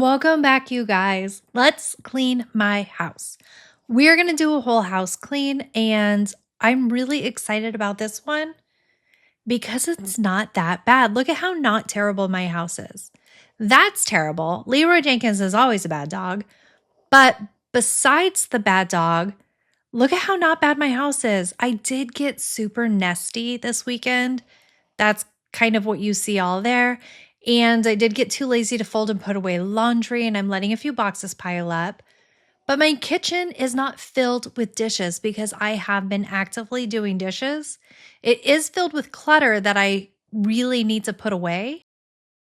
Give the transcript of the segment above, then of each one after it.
Welcome back, you guys. Let's clean my house. We're going to do a whole house clean, and I'm really excited about this one because it's not that bad. Look at how not terrible my house is. That's terrible. Leroy Jenkins is always a bad dog. But besides the bad dog, look at how not bad my house is. I did get super nesty this weekend. That's kind of what you see all there. And I did get too lazy to fold and put away laundry, and I'm letting a few boxes pile up. But my kitchen is not filled with dishes because I have been actively doing dishes. It is filled with clutter that I really need to put away,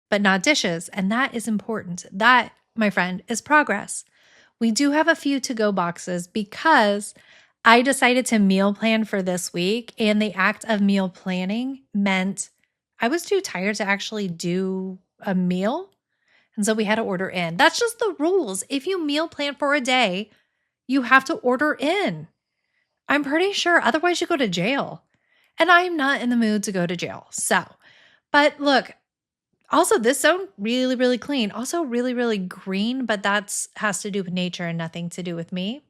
but not dishes. And that is important. That, my friend, is progress. We do have a few to-go boxes because I decided to meal plan for this week, and the act of meal planning meant I was too tired to actually do a meal. And so we had to order in. That's just the rules. If you meal plan for a day, you have to order in. I'm pretty sure. Otherwise, you go to jail. And I'm not in the mood to go to jail. But look, also this zone, really, really clean. Also really, really green, but that's has to do with nature and nothing to do with me.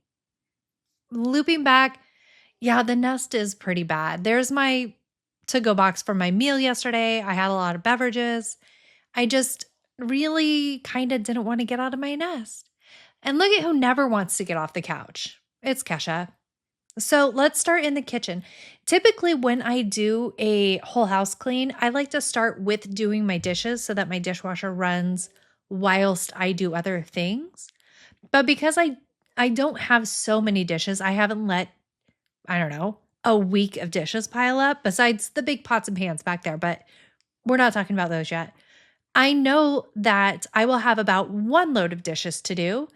Looping back, yeah, the nest is pretty bad. There's my to-go box for my meal yesterday. I had a lot of beverages. I just really kind of didn't want to get out of my nest. And look at who never wants to get off the couch. It's Kesha. So let's start in the kitchen. Typically, when I do a whole house clean, I like to start with doing my dishes so that my dishwasher runs whilst I do other things. But because I don't have so many dishes, I haven't let, I don't know, a week of dishes pile up besides the big pots and pans back there, but we're not talking about those yet. I know that I will have about one load of dishes to do,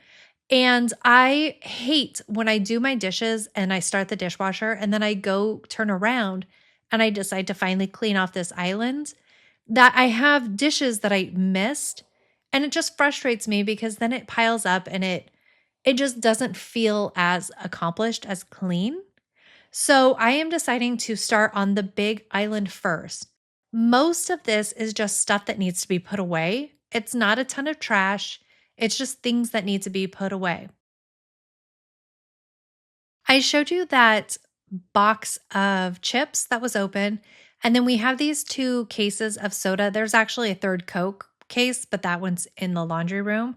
and I hate when I do my dishes and I start the dishwasher and then I go turn around and I decide to finally clean off this island that I have dishes that I missed, and it just frustrates me because then it piles up and it just doesn't feel as accomplished, as clean. So I am deciding to start on the big island first. Most of this is just stuff that needs to be put away. It's not a ton of trash. It's just things that need to be put away. I showed you that box of chips that was open, and then we have these two cases of soda. There's actually a third Coke case, but that one's in the laundry room,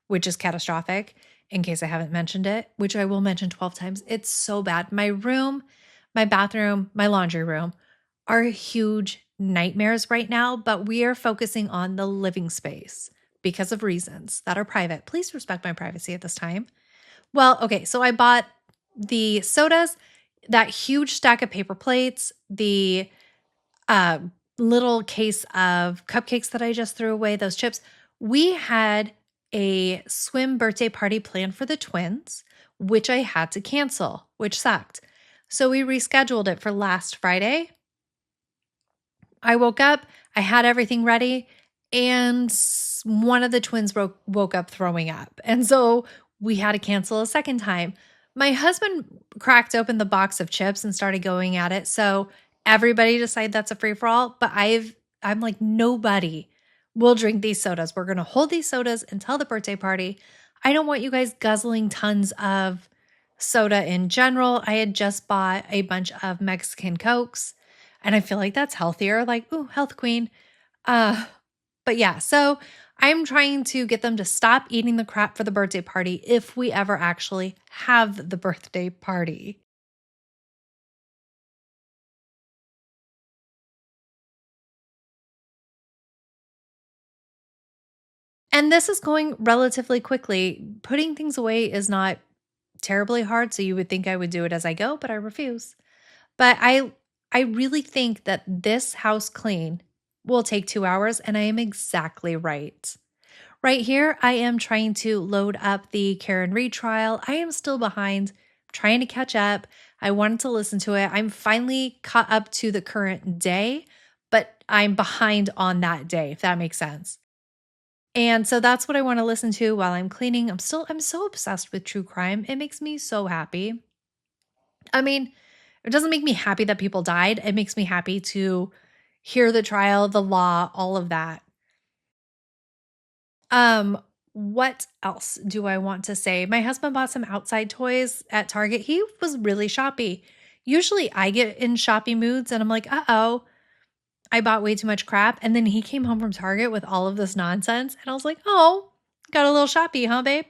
which is catastrophic. In case I haven't mentioned it, which I will mention 12 times. It's so bad. My room, my bathroom, my laundry room are huge nightmares right now, but we are focusing on the living space because of reasons that are private. Please respect my privacy at this time. Well, okay, so I bought the sodas, that huge stack of paper plates, the little case of cupcakes that I just threw away, those chips. We had a swim birthday party planned for the twins, which I had to cancel, which sucked. So we rescheduled it for last Friday. I woke up, I had everything ready, and one of the twins woke up throwing up. And so we had to cancel a second time. My husband cracked open the box of chips and started going at it. So everybody decided that's a free-for-all, but I'm like, nobody will drink these sodas. We're going to hold these sodas until the birthday party. I don't want you guys guzzling tons of soda in general. I had just bought a bunch of Mexican Cokes, and I feel like that's healthier. Like, ooh, health queen. But yeah, so I'm trying to get them to stop eating the crap for the birthday party if we ever actually have the birthday party. And this is going relatively quickly. Putting things away is not terribly hard, so you would think I would do it as I go, but I refuse. But I really think that this house clean will take 2 hours, and I am exactly right. Right here, I am trying to load up the Karen Reed trial. I am still behind, trying to catch up. I wanted to listen to it. I'm finally caught up to the current day, but I'm behind on that day, if that makes sense. And so that's what I want to listen to while I'm cleaning. I'm so obsessed with true crime. It makes me so happy. I mean, it doesn't make me happy that people died. It makes me happy to hear the trial, the law, all of that. What else do I want to say? My husband bought some outside toys at Target. He was really shoppy. Usually I get in shoppy moods and I'm like, uh-oh, I bought way too much crap. And then he came home from Target with all of this nonsense. And I was like, oh, got a little shoppy, huh, babe?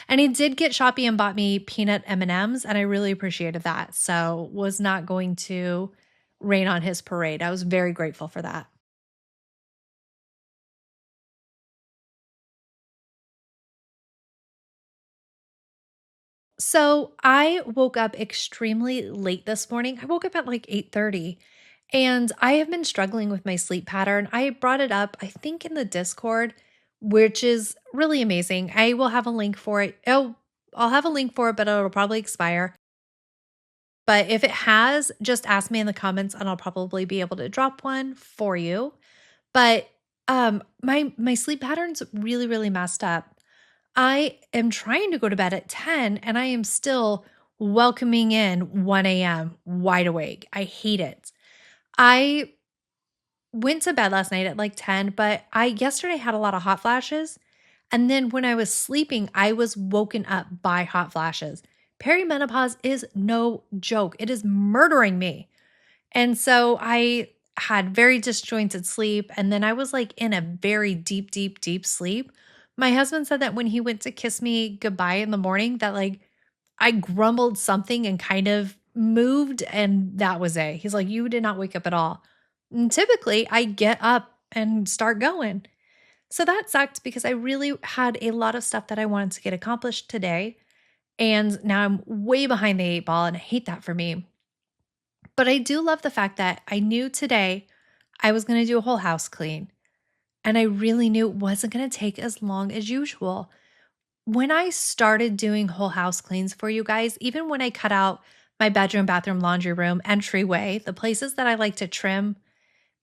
And he did get shoppy and bought me peanut M&Ms, and I really appreciated that. So was not going to rain on his parade. I was very grateful for that. So I woke up extremely late this morning. I woke up at like 8:30 and I have been struggling with my sleep pattern. I brought it up, I think, in the Discord, which is really amazing. I will have a link for it. Oh, I'll have a link for it, but it'll probably expire. But if it has, just ask me in the comments and I'll probably be able to drop one for you. But my sleep pattern's really messed up. I am trying to go to bed at 10 and I am still welcoming in 1 a.m. wide awake. I hate it. I went to bed last night at like 10, but I yesterday had a lot of hot flashes. And then when I was sleeping, I was woken up by hot flashes. Perimenopause is no joke. It is murdering me. And so I had very disjointed sleep. And then I was like in a very deep sleep. My husband said that when he went to kiss me goodbye in the morning, that like I grumbled something and kind of moved, and that was it. He's like, you did not wake up at all. And typically, I get up and start going. So that sucked because I really had a lot of stuff that I wanted to get accomplished today. And now I'm way behind the eight ball, and I hate that for me. But I do love the fact that I knew today I was going to do a whole house clean. And I really knew it wasn't going to take as long as usual. When I started doing whole house cleans for you guys, even when I cut out my bedroom, bathroom, laundry room, entryway, the places that I like to trim,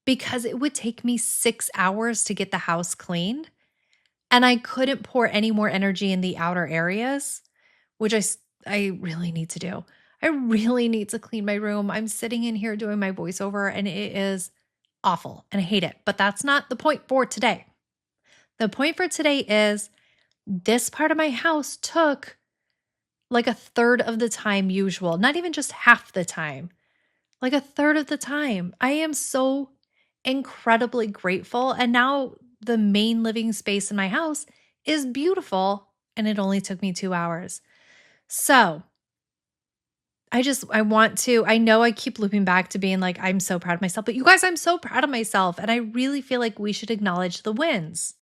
because it would take me 6 hours to get the house cleaned. And I couldn't pour any more energy in the outer areas, which I really need to do. I really need to clean my room. I'm sitting in here doing my voiceover and it is awful and I hate it. But that's not the point for today. The point for today is this part of my house took like a third of the time usual, not even just half the time, like a third of the time. I am so incredibly grateful. And now the main living space in my house is beautiful and it only took me 2 hours. So I know I keep looping back to being like, I'm so proud of myself, but you guys, I'm so proud of myself. And I really feel like we should acknowledge the wins.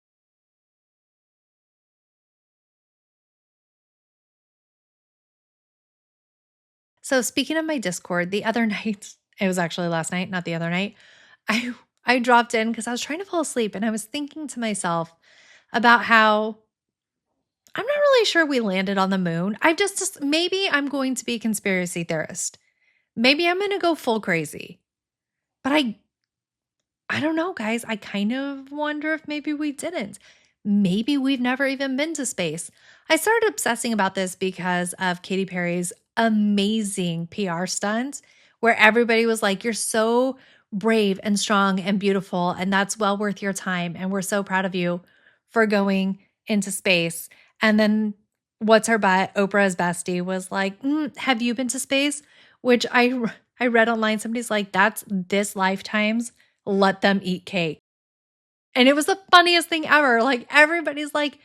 So speaking of my Discord, the other night, it was actually last night, not the other night, I I dropped in because I was trying to fall asleep and I was thinking to myself about how I'm not really sure we landed on the moon. I just maybe I'm going to be a conspiracy theorist. Maybe I'm going to go full crazy. But I don't know, guys. I kind of wonder if maybe we didn't. Maybe we've never even been to space. I started obsessing about this because of Katy Perry's amazing PR stunt where everybody was like, you're so brave and strong and beautiful, and that's well worth your time. And we're so proud of you for going into space. And then what's her butt? Oprah's bestie was like, have you been to space? Which I read online, somebody's like, that's this lifetime's let them eat cake. And it was the funniest thing ever. Like everybody's like,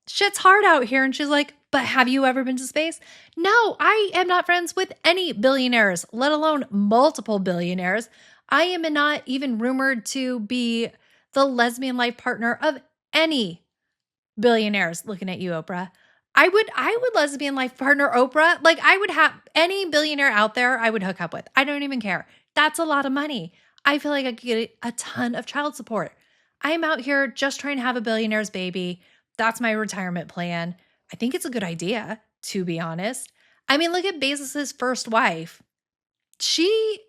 shit's hard out here. And she's like, but have you ever been to space? No, I am not friends with any billionaires, let alone multiple billionaires. I am not even rumored to be the lesbian life partner of any billionaires. Looking at you, Oprah. I would lesbian life partner Oprah. Like I would have any billionaire out there I would hook up with. I don't even care. That's a lot of money. I feel like I could get a ton of child support. I'm out here just trying to have a billionaire's baby. That's my retirement plan. I think it's a good idea, to be honest. I mean, look at Bezos's first wife. She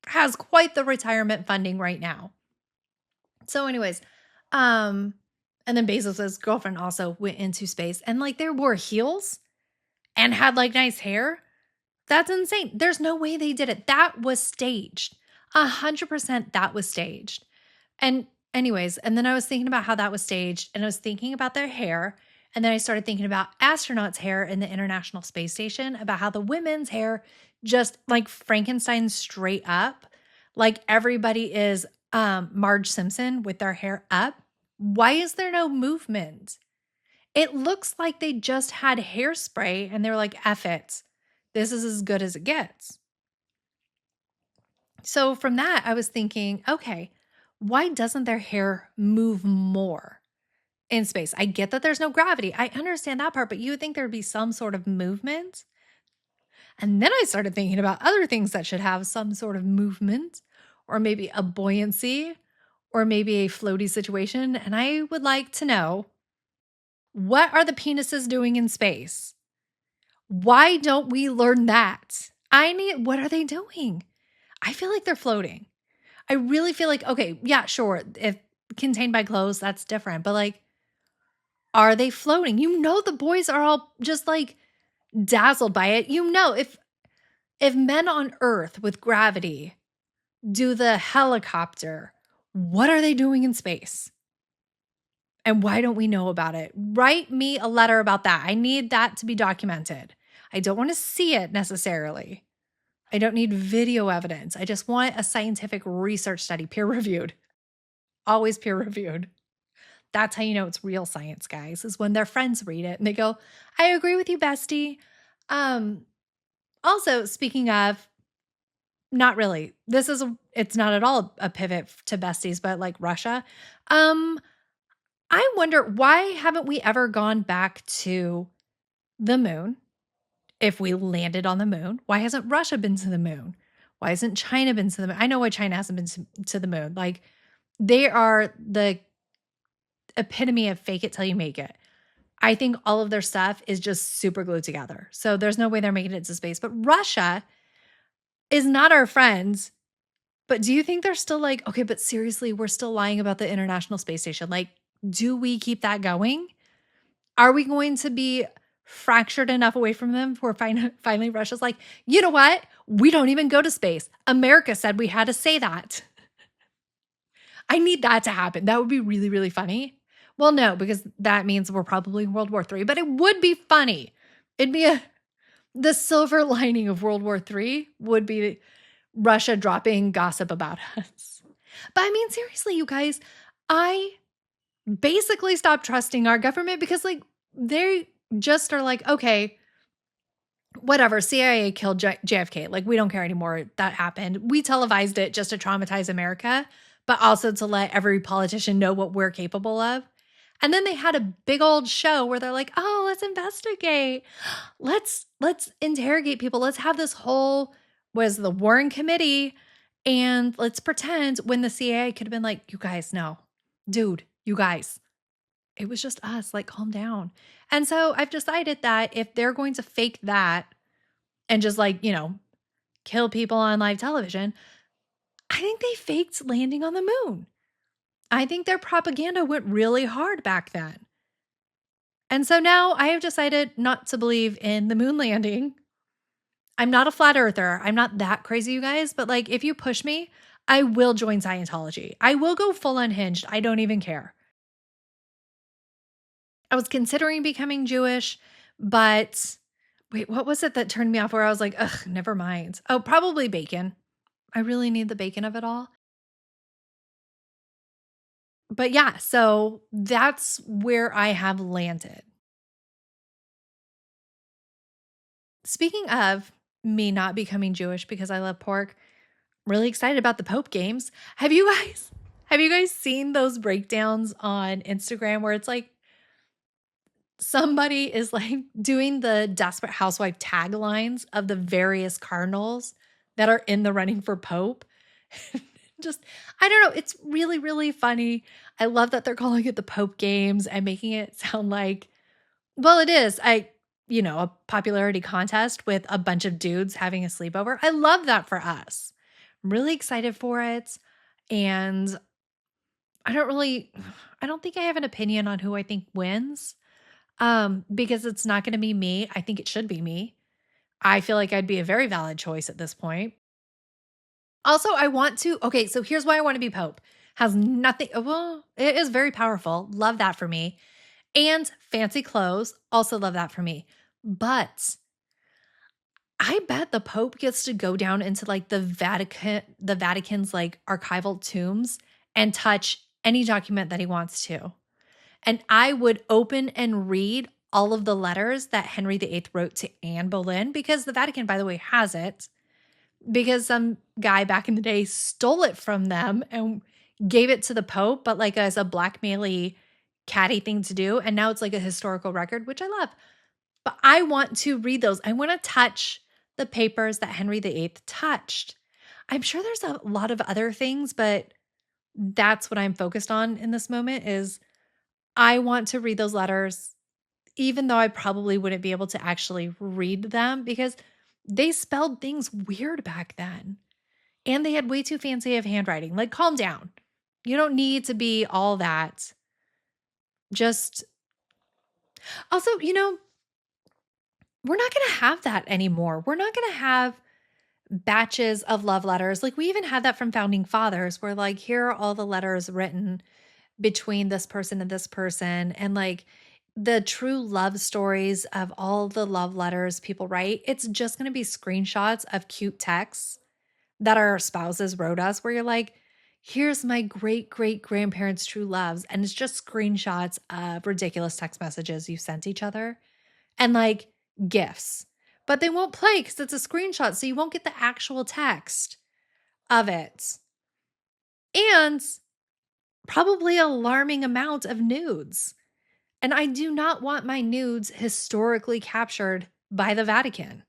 has quite the retirement funding right now. So, anyways, um, and then Bezos's girlfriend also went into space and like they wore heels and had like nice hair. That's insane. There's no way they did it. That was staged. 100% that was staged. And Anyways, and then I was thinking about how that was staged, and I was thinking about their hair. And then I started thinking about astronauts' hair in the International Space Station, about how the women's hair just like Frankenstein straight up, like everybody is Marge Simpson with their hair up. Why is there no movement? It looks like they just had hairspray and they were like, F it. This is as good as it gets. So from that, I was thinking, okay, why doesn't their hair move more in space? I get that there's no gravity. I understand that part, but you would think there'd be some sort of movement. And then I started thinking about other things that should have some sort of movement, or maybe a buoyancy, or maybe a floaty situation. And I would like to know, what are the penises doing in space? Why don't we learn that? What are they doing? I feel like they're floating. I really feel like, okay, yeah, sure. If contained by clothes, that's different. But like, are they floating? You know, the boys are all just like dazzled by it. You know, if men on Earth with gravity do the helicopter, what are they doing in space? And why don't we know about it? Write me a letter about that. I need that to be documented. I don't want to see it necessarily. I don't need video evidence. I just want a scientific research study, peer-reviewed. Always peer-reviewed. That's how you know it's real science, guys, is when their friends read it and they go, I agree with you, bestie. Also, speaking of, not really. It's not at all a pivot to besties, but like Russia. I wonder, why haven't we ever gone back to the moon? If we landed on the moon, why hasn't Russia been to the moon? Why hasn't China been to the moon? I know why China hasn't been to the moon. Like, they are the epitome of fake it till you make it. I think all of their stuff is just super glued together. So there's no way they're making it to space. But Russia is not our friends. But do you think they're still like, okay, but seriously, we're still lying about the International Space Station? Like, do we keep that going? Are we going to be fractured enough away from them where finally Russia's like, you know what? We don't even go to space. America said we had to say that. I need that to happen. That would be really, really funny. Well, no, because that means we're probably in World War III, but it would be funny. It'd be the silver lining of World War III would be Russia dropping gossip about us. But I mean, seriously, you guys, I basically stopped trusting our government because like they just are like, okay, whatever, CIA killed JFK. Like, we don't care anymore. That happened. We televised it just to traumatize America, but also to let every politician know what we're capable of. And then they had a big old show where they're like, oh, let's investigate. Let's interrogate people. Let's have this whole, was the Warren Committee. And let's pretend when the CIA could have been like, you guys, no, dude, you guys, it was just us, like, calm down. And so I've decided that if they're going to fake that and just like, kill people on live television, I think they faked landing on the moon. I think their propaganda went really hard back then. And so now I have decided not to believe in the moon landing. I'm not a flat earther. I'm not that crazy, you guys. But like, if you push me, I will join Scientology. I will go full unhinged. I don't even care. I was considering becoming Jewish, but wait, what was it that turned me off where I was like, ugh, never mind. Oh, probably bacon. I really need the bacon of it all. But yeah, so that's where I have landed. Speaking of me not becoming Jewish because I love pork, really excited about the Pope games. Have you guys seen those breakdowns on Instagram where it's like somebody is like doing the Desperate Housewife taglines of the various cardinals that are in the running for Pope? Just, I don't know. It's really, really funny. I love that they're calling it the Pope Games and making it sound like, well, it is a popularity contest with a bunch of dudes having a sleepover. I love that for us. I'm really excited for it. And I don't think I have an opinion on who I think wins. Because it's not going to be me. I think it should be me. I feel like I'd be a very valid choice at this point. Also, so here's why I want to be Pope. Has nothing, well, it is very powerful. Love that for me. And fancy clothes, also love that for me. But I bet the Pope gets to go down into like the Vatican's like archival tombs and touch any document that he wants to. And I would open and read all of the letters that Henry VIII wrote to Anne Boleyn, because the Vatican, by the way, has it, because some guy back in the day stole it from them and gave it to the Pope, but like as a blackmaily catty thing to do. And now it's like a historical record, which I love. But I want to read those. I want to touch the papers that Henry VIII touched. I'm sure there's a lot of other things, but that's what I'm focused on in this moment is I want to read those letters, even though I probably wouldn't be able to actually read them because they spelled things weird back then. And they had way too fancy of handwriting. Like, calm down. You don't need to be all that. Just also, we're not going to have that anymore. We're not going to have batches of love letters. Like, we even had that from founding fathers where, like, here are all the letters written between this person and this person. And, like, the true love stories of all the love letters people write, it's just going to be screenshots of cute texts that our spouses wrote us where you're like, here's my great great grandparents' true loves. And it's just screenshots of ridiculous text messages you sent each other and like gifts. But they won't play because it's a screenshot. So you won't get the actual text of it. And probably alarming amount of nudes. And I do not want my nudes historically captured by the Vatican.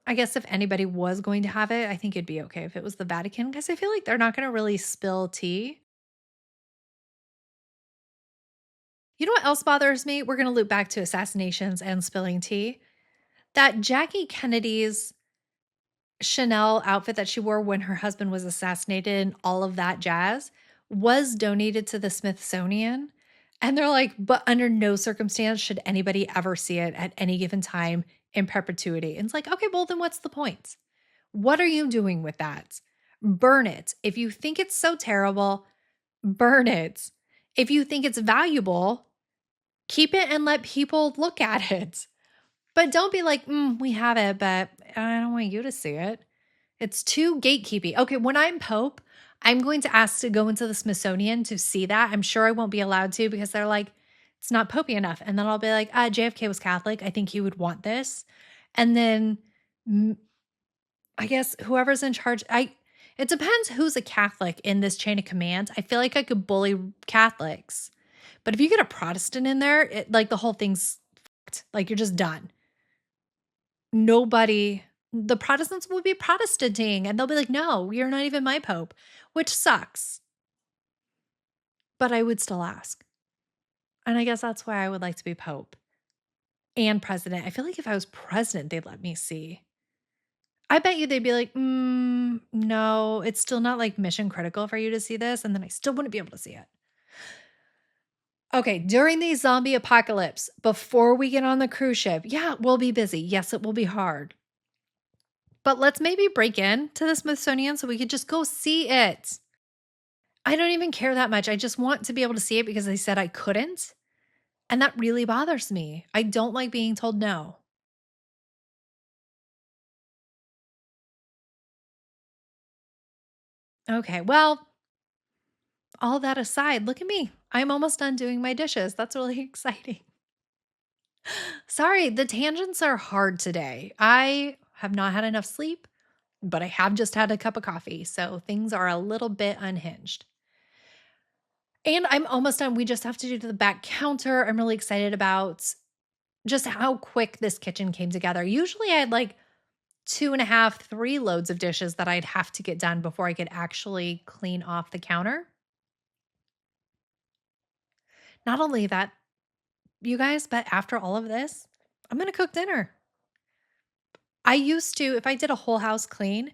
I guess if anybody was going to have it, I think it'd be okay if it was the Vatican because I feel like they're not going to really spill tea. You know what else bothers me? We're going to loop back to assassinations and spilling tea. That Jackie Kennedy's Chanel outfit that she wore when her husband was assassinated and all of that jazz was donated to the Smithsonian. And they're like, but under no circumstance should anybody ever see it at any given time in perpetuity. And it's like, okay, well, then what's the point? What are you doing with that? Burn it. If you think it's so terrible, burn it. If you think it's valuable, keep it and let people look at it. But don't be like, we have it, but I don't want you to see it. It's too gatekeepy. Okay, when I'm Pope, I'm going to ask to go into the Smithsonian to see that. I'm sure I won't be allowed to because they're like, it's not popey enough. And then I'll be like, JFK was Catholic. I think he would want this. And then I guess whoever's in charge, it depends who's a Catholic in this chain of command. I feel like I could bully Catholics. But if you get a Protestant in there, like the whole thing's fucked. Like you're just done. The Protestants will be Protestanting and they'll be like, no, you're not even my Pope, which sucks. But I would still ask. And I guess that's why I would like to be Pope and president. I feel like if I was president, they'd let me see. I bet you they'd be like, no, it's still not like mission critical for you to see this. And then I still wouldn't be able to see it. Okay, during the zombie apocalypse, before we get on the cruise ship, yeah, we'll be busy. Yes, it will be hard. But let's maybe break in to the Smithsonian so we could just go see it. I don't even care that much. I just want to be able to see it because they said I couldn't. And that really bothers me. I don't like being told no. Okay, well, all that aside, look at me. I'm almost done doing my dishes. That's really exciting. Sorry, the tangents are hard today. I have not had enough sleep, but I have just had a cup of coffee. So things are a little bit unhinged. And I'm almost done. We just have to do to the back counter. I'm really excited about just how quick this kitchen came together. Usually I had like 2.5, 3 loads of dishes that I'd have to get done before I could actually clean off the counter. Not only that, you guys, but after all of this, I'm going to cook dinner. I used to, if I did a whole house clean,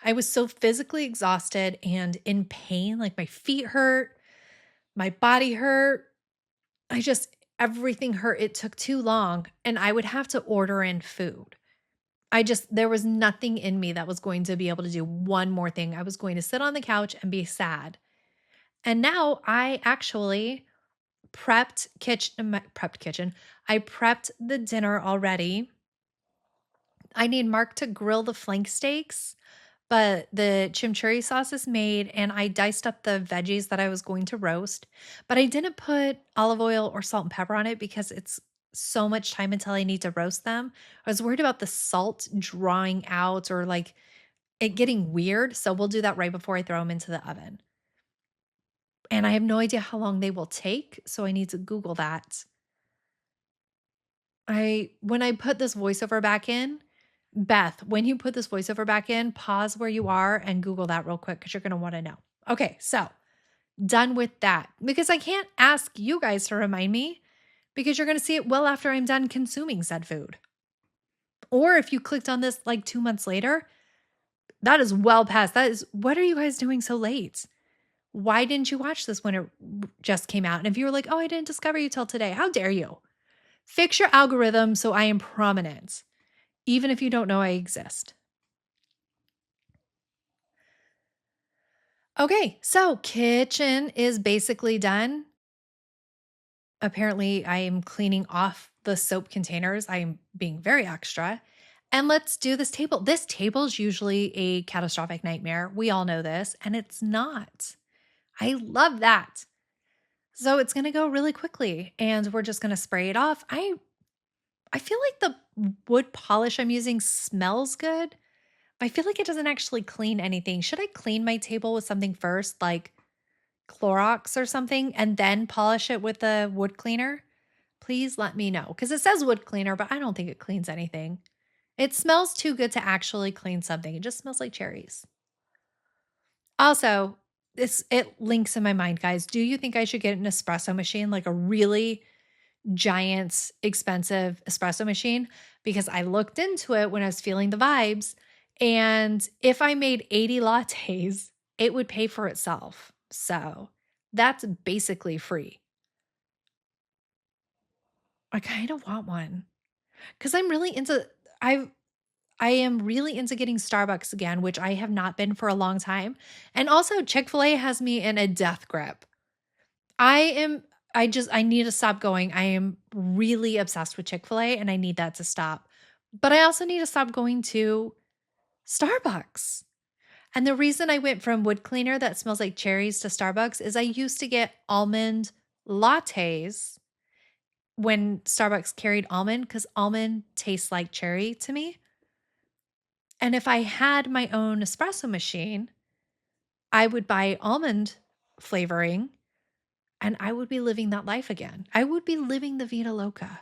I was so physically exhausted and in pain. Like my feet hurt, my body hurt. Everything hurt. It took too long and I would have to order in food. there was nothing in me that was going to be able to do one more thing. I was going to sit on the couch and be sad. And now I actually prepped kitchen. I prepped the dinner already. I need Mark to grill the flank steaks, but the chimichurri sauce is made and I diced up the veggies that I was going to roast, but I didn't put olive oil or salt and pepper on it because it's so much time until I need to roast them. I was worried about the salt drawing out or like it getting weird, so we'll do that right before I throw them into the oven. And I have no idea how long they will take, so I need to Google that. When I put this voiceover back in, Beth, when you put this voiceover back in, pause where you are and Google that real quick because you're going to want to know. Okay, so done with that because I can't ask you guys to remind me because you're going to see it well after I'm done consuming said food. Or if you clicked on this like 2 months later, that is well past. What are you guys doing so late? Why didn't you watch this when it just came out? And if you were like, oh, I didn't discover you till today, how dare you? Fix your algorithm so I am prominent, even if you don't know I exist. Okay, so kitchen is basically done. Apparently, I am cleaning off the soap containers. I am being very extra. And let's do this table. This table is usually a catastrophic nightmare. We all know this, and it's not. I love that. So it's going to go really quickly and we're just going to spray it off. I feel like the wood polish I'm using smells good. I feel like it doesn't actually clean anything. Should I clean my table with something first, like Clorox or something, and then polish it with a wood cleaner? Please let me know because it says wood cleaner, but I don't think it cleans anything. It smells too good to actually clean something. It just smells like cherries. Also, it links in my mind, guys. Do you think I should get an espresso machine, like a really giant, expensive espresso machine? Because I looked into it when I was feeling the vibes, and if I made 80 lattes, it would pay for itself. So that's basically free. I kind of want one because I am really into getting Starbucks again, which I have not been for a long time. And also Chick-fil-A has me in a death grip. I need to stop going. I am really obsessed with Chick-fil-A and I need that to stop. But I also need to stop going to Starbucks. And the reason I went from wood cleaner that smells like cherries to Starbucks is I used to get almond lattes when Starbucks carried almond because almond tastes like cherry to me. And if I had my own espresso machine, I would buy almond flavoring and I would be living that life again. I would be living the Vida Loca.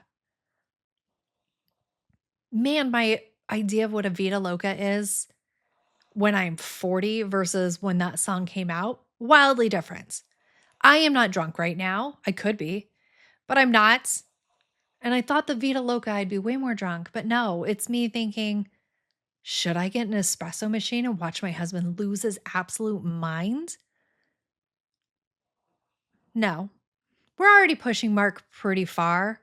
Man, my idea of what a Vida Loca is when I'm 40 versus when that song came out, wildly different. I am not drunk right now. I could be, but I'm not. And I thought the Vida Loca I'd be way more drunk, but no, it's me thinking, should I get an espresso machine and watch my husband lose his absolute mind? No. We're already pushing Mark pretty far.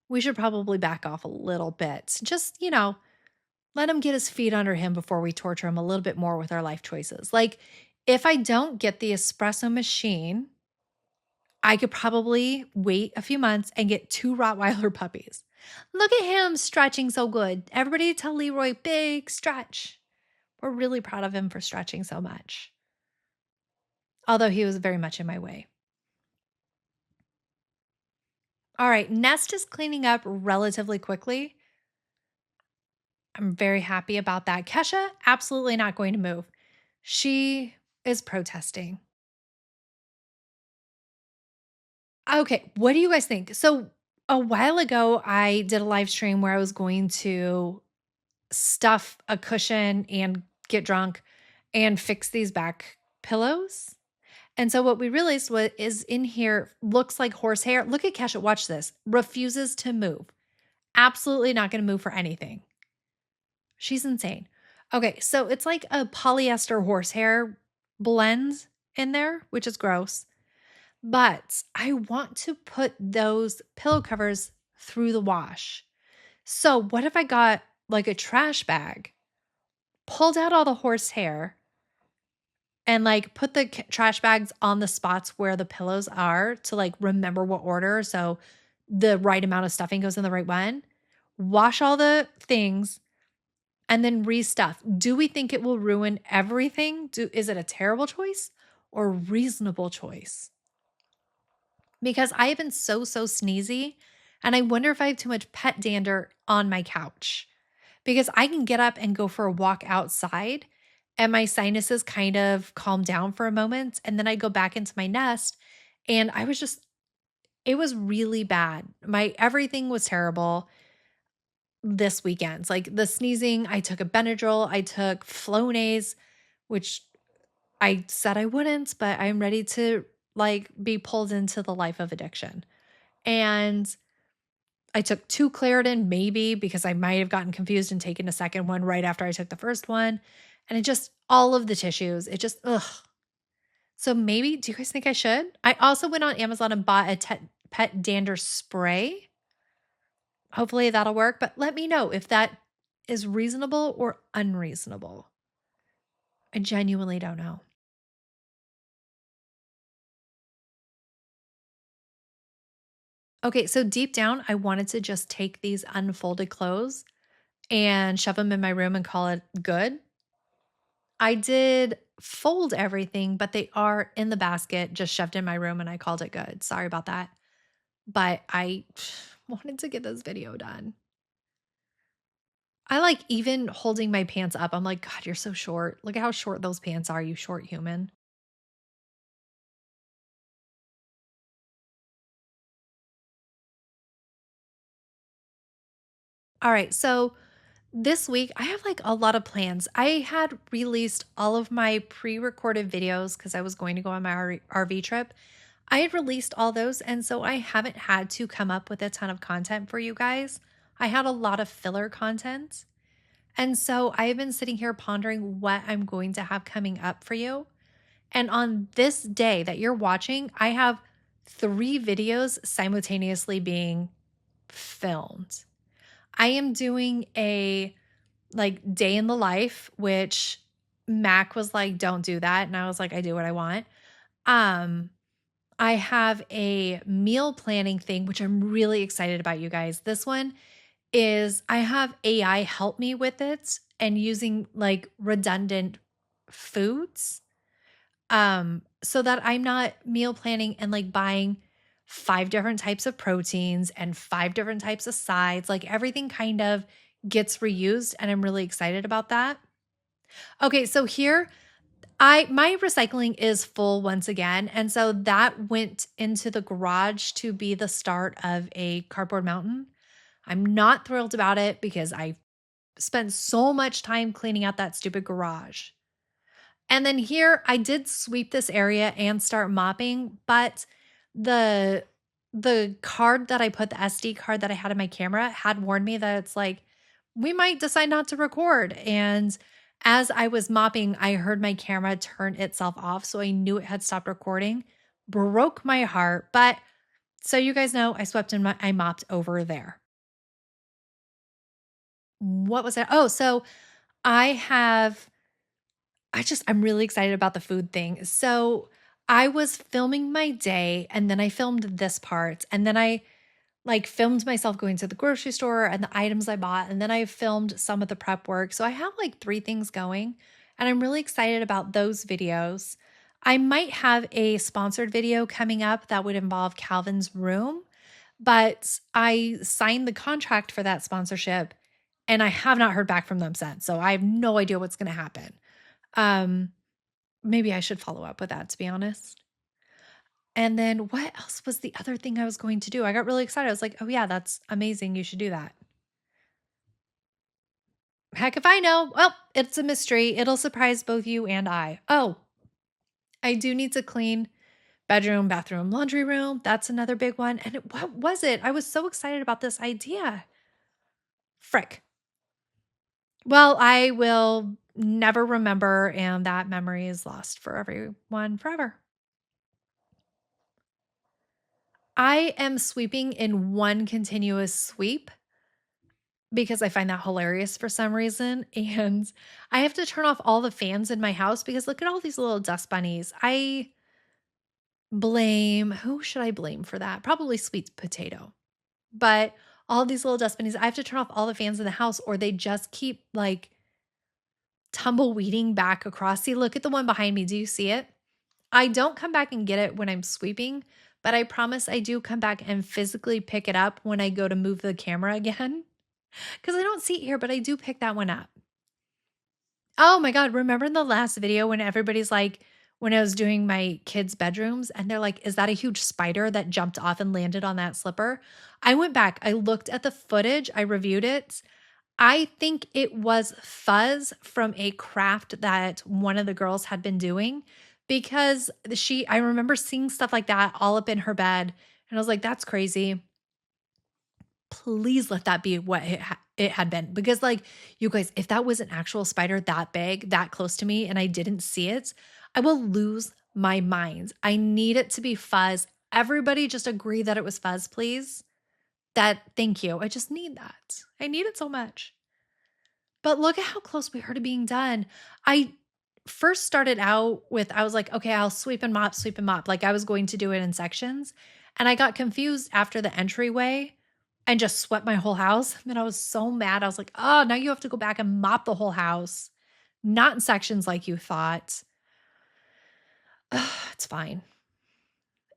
We should probably back off a little bit. Just, let him get his feet under him before we torture him a little bit more with our life choices. Like, if I don't get the espresso machine, I could probably wait a few months and get 2 Rottweiler puppies. Look at him stretching so good. Everybody tell Leroy, big stretch. We're really proud of him for stretching so much. Although he was very much in my way. All right, Nest is cleaning up relatively quickly. I'm very happy about that. Kesha, absolutely not going to move. She is protesting. Okay, what do you guys think? So a while ago, I did a live stream where I was going to stuff a cushion and get drunk and fix these back pillows. And so what we realized is in here looks like horsehair. Look at Kesha, watch this. Refuses to move. Absolutely not going to move for anything. She's insane. Okay, so it's like a polyester horsehair blend in there, which is gross. But I want to put those pillow covers through the wash. So what if I got like a trash bag, pulled out all the horsehair, and like put the trash bags on the spots where the pillows are to like remember what order. So the right amount of stuffing goes in the right one. Wash all the things and then restuff. Do we think it will ruin everything? Is it a terrible choice or reasonable choice? Because I have been so sneezy, and I wonder if I have too much pet dander on my couch. Because I can get up and go for a walk outside and my sinuses kind of calm down for a moment, and then I go back into my nest, and it was really bad. My everything was terrible this weekend. Like the sneezing, I took a Benadryl, I took Flonase, which I said I wouldn't, but I'm ready to like be pulled into the life of addiction. And I took 2 Claritin, maybe because I might have gotten confused and taken a second one right after I took the first one. And it just, all of the tissues, it just, ugh. So maybe, do you guys think I should? I also went on Amazon and bought a pet dander spray. Hopefully that'll work, but let me know if that is reasonable or unreasonable. I genuinely don't know. Okay, so deep down, I wanted to just take these unfolded clothes and shove them in my room and call it good. I did fold everything, but they are in the basket, just shoved in my room, and I called it good. Sorry about that. But I wanted to get this video done. I like even holding my pants up. I'm like, God, you're so short. Look at how short those pants are, you short human. All right. So this week, I have like a lot of plans. I had released all of my pre recorded videos because I was going to go on my RV trip. I had released all those, and so I haven't had to come up with a ton of content for you guys. I had a lot of filler content. And so I've been sitting here pondering what I'm going to have coming up for you. And on this day that you're watching, I have 3 videos simultaneously being filmed. I am doing a like day in the life, which Mac was like, don't do that. And I was like, I do what I want. Um, I have a meal planning thing, which I'm really excited about, you guys. This one is I have AI help me with it and using like redundant foods so that I'm not meal planning and like buying 5 different types of proteins and 5 different types of sides. Like everything kind of gets reused, and I'm really excited about that. Okay, so here my recycling is full once again, and so that went into the garage to be the start of a cardboard mountain. I'm not thrilled about it because I spent so much time cleaning out that stupid garage. And then here I did sweep this area and start mopping, but the the card that I put, the SD card that I had in my camera had warned me that it's like we might decide not to record. And as I was mopping, I heard my camera turn itself off, so I knew it had stopped recording. Broke my heart, but so you guys know, I mopped over there. What was that? Oh, so I have I'm really excited about the food thing. So I was filming my day, and then I filmed this part, and then I like filmed myself going to the grocery store and the items I bought, and then I filmed some of the prep work. So I have like 3 things going, and I'm really excited about those videos. I might have a sponsored video coming up that would involve Calvin's room, but I signed the contract for that sponsorship and I have not heard back from them since. So I have no idea what's going to happen. Um Maybe I should follow up with that, to be honest. And then what else was the other thing I was going to do? I got really excited. I was like, oh, yeah, that's amazing. You should do that. Heck if I know. Well, it's a mystery. It'll surprise both you and I. Oh, I do need to clean bedroom, bathroom, laundry room. That's another big one. And what was it? I was so excited about this idea. Frick. Well, I will never remember, and that memory is lost for everyone forever. I am sweeping in one continuous sweep. because I find that hilarious for some reason. And I have to turn off all the fans in my house because look at all these little dust bunnies. Who should I blame for that? Probably sweet potato. But all these little dust bunnies, I have to turn off all the fans in the house or they just keep like tumbleweeding back across. See, look at the one behind me. Do you see it? I don't come back and get it when I'm sweeping, but I promise I do come back and physically pick it up when I go to move the camera again. Because I don't see it here, but I do pick that one up. Oh my God. Remember in the last video when everybody's like, when I was doing my kids' bedrooms and they're like, is that a huge spider that jumped off and landed on that slipper? I went back, I looked at the footage, I reviewed it. I think it was fuzz from a craft that one of the girls had been doing because I remember seeing stuff like that all up in her bed. And I was like, that's crazy. Please let that be what it had been. Because, like, you guys, if that was an actual spider that big, that close to me, and I didn't see it, I will lose my mind. I need it to be fuzz. Everybody just agree that it was fuzz, please. Thank you. I just need that. I need it so much. But look at how close we are to being done. I first started out with, I was like, okay, I'll sweep and mop. Like I was going to do it in sections. And I got confused after the entryway and just swept my whole house. And I was so mad. I was like, oh, now you have to go back and mop the whole house, not in sections like you thought. Ugh, it's fine.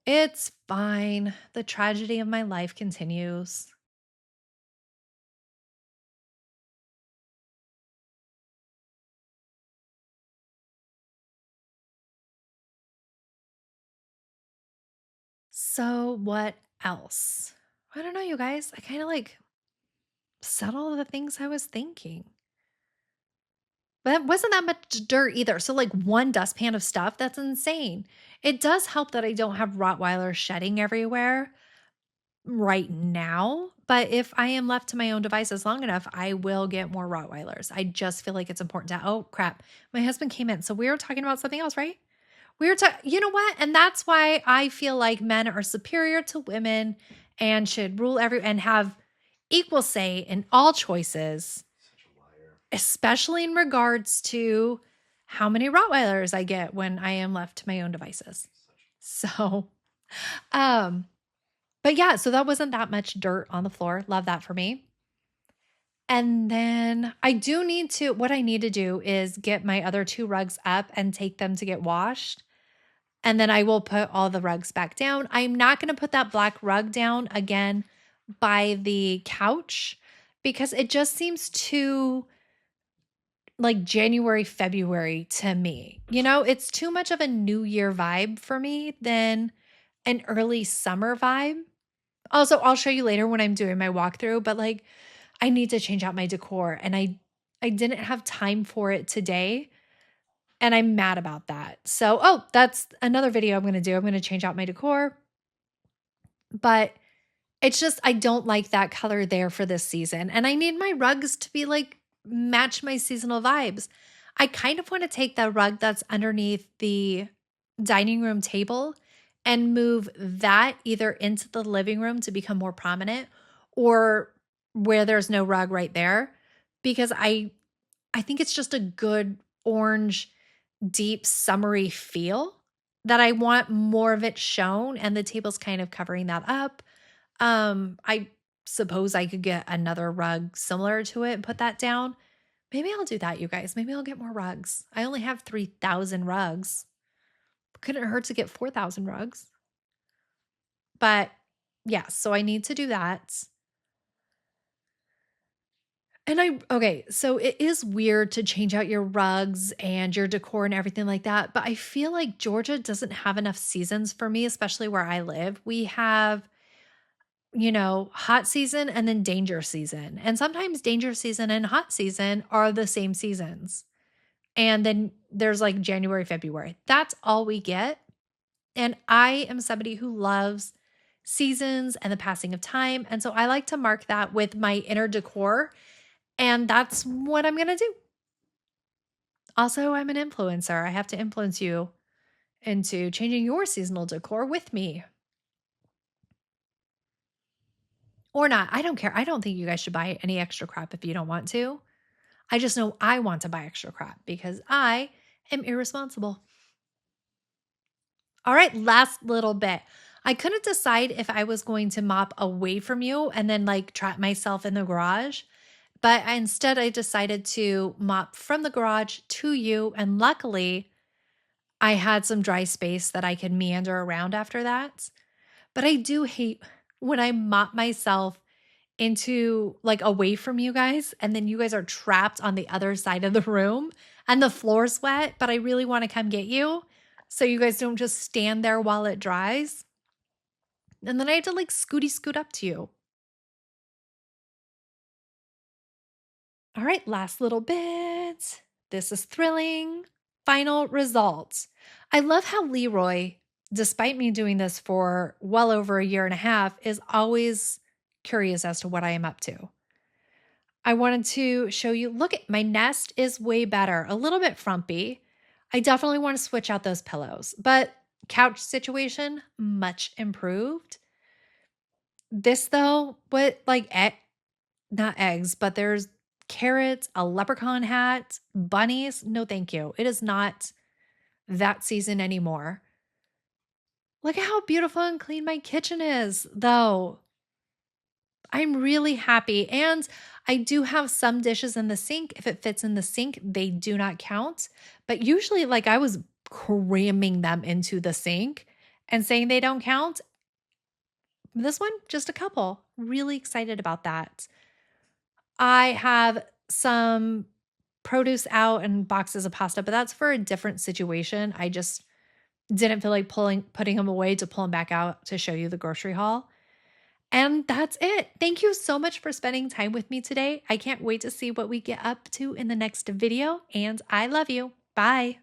It's fine. The tragedy of my life continues. So, what else? I don't know, you guys. I kind of like said all the things I was thinking. But it wasn't that much dirt either. So, like one dustpan of stuff, that's insane. It does help that I don't have Rottweilers shedding everywhere right now. But if I am left to my own devices long enough, I will get more Rottweilers. I just feel like it's important to, oh crap, my husband came in. So, we were talking about something else, right? You know what? And that's why I feel like men are superior to women and should rule and have equal say in all choices, especially in regards to how many Rottweilers I get when I am left to my own devices. So, but yeah, so that wasn't that much dirt on the floor. Love that for me. And then what I need to do is get my other two rugs up and take them to get washed. And then I will put all the rugs back down. I'm not going to put that black rug down again by the couch because it just seems too like January, February to me. You know, it's too much of a New Year vibe for me than an early summer vibe. Also, I'll show you later when I'm doing my walkthrough, but like I need to change out my decor and I didn't have time for it today. And I'm mad about that. So, that's another video I'm going to do. I'm going to change out my decor. But it's just, I don't like that color there for this season. And I need my rugs to be like, match my seasonal vibes. I kind of want to take the rug that's underneath the dining room table and move that either into the living room to become more prominent or where there's no rug right there. Because I think it's just a good orange deep summery feel that I want more of it shown and the table's kind of covering that up. I suppose I could get another rug similar to it and put that down. Maybe I'll do that, you guys. Maybe I'll get more rugs. I only have 3,000 rugs. Couldn't hurt to get 4,000 rugs. But yeah, so I need to do that. Okay, so it is weird to change out your rugs and your decor and everything like that, but I feel like Georgia doesn't have enough seasons for me, especially where I live. We have, hot season and then danger season. And sometimes danger season and hot season are the same seasons. And then there's like January, February. That's all we get. And I am somebody who loves seasons and the passing of time. And so I like to mark that with my inner decor. And that's what I'm going to do. Also, I'm an influencer. I have to influence you into changing your seasonal decor with me. or not. I don't care. I don't think you guys should buy any extra crap if you don't want to. I just know I want to buy extra crap because I am irresponsible. All right, last little bit. I couldn't decide if I was going to mop away from you and then like trap myself in the garage, but instead I decided to mop from the garage to you. And luckily, I had some dry space that I could meander around after that. But I do hate when I mop myself into like away from you guys and then you guys are trapped on the other side of the room and the floor's wet, but I really want to come get you. So you guys don't just stand there while it dries. And then I had to like scoot up to you. All right, last little bit. This is thrilling. Final results. I love how Leroy, despite me doing this for well over a year and a half, is always curious as to what I am up to. I wanted to show you, look at my nest is way better, a little bit frumpy. I definitely want to switch out those pillows, but couch situation, much improved. This though, what like not eggs, but there's carrots, a leprechaun hat, bunnies. No, thank you. It is not that season anymore. Look at how beautiful and clean my kitchen is, though. I'm really happy. And I do have some dishes in the sink. If it fits in the sink, they do not count. But usually, like I was cramming them into the sink and saying they don't count. This one, just a couple. Really excited about that. I have some produce out and boxes of pasta, but that's for a different situation. I just didn't feel like putting them away to pull them back out to show you the grocery haul. And that's it. Thank you so much for spending time with me today. I can't wait to see what we get up to in the next video, and I love you. Bye.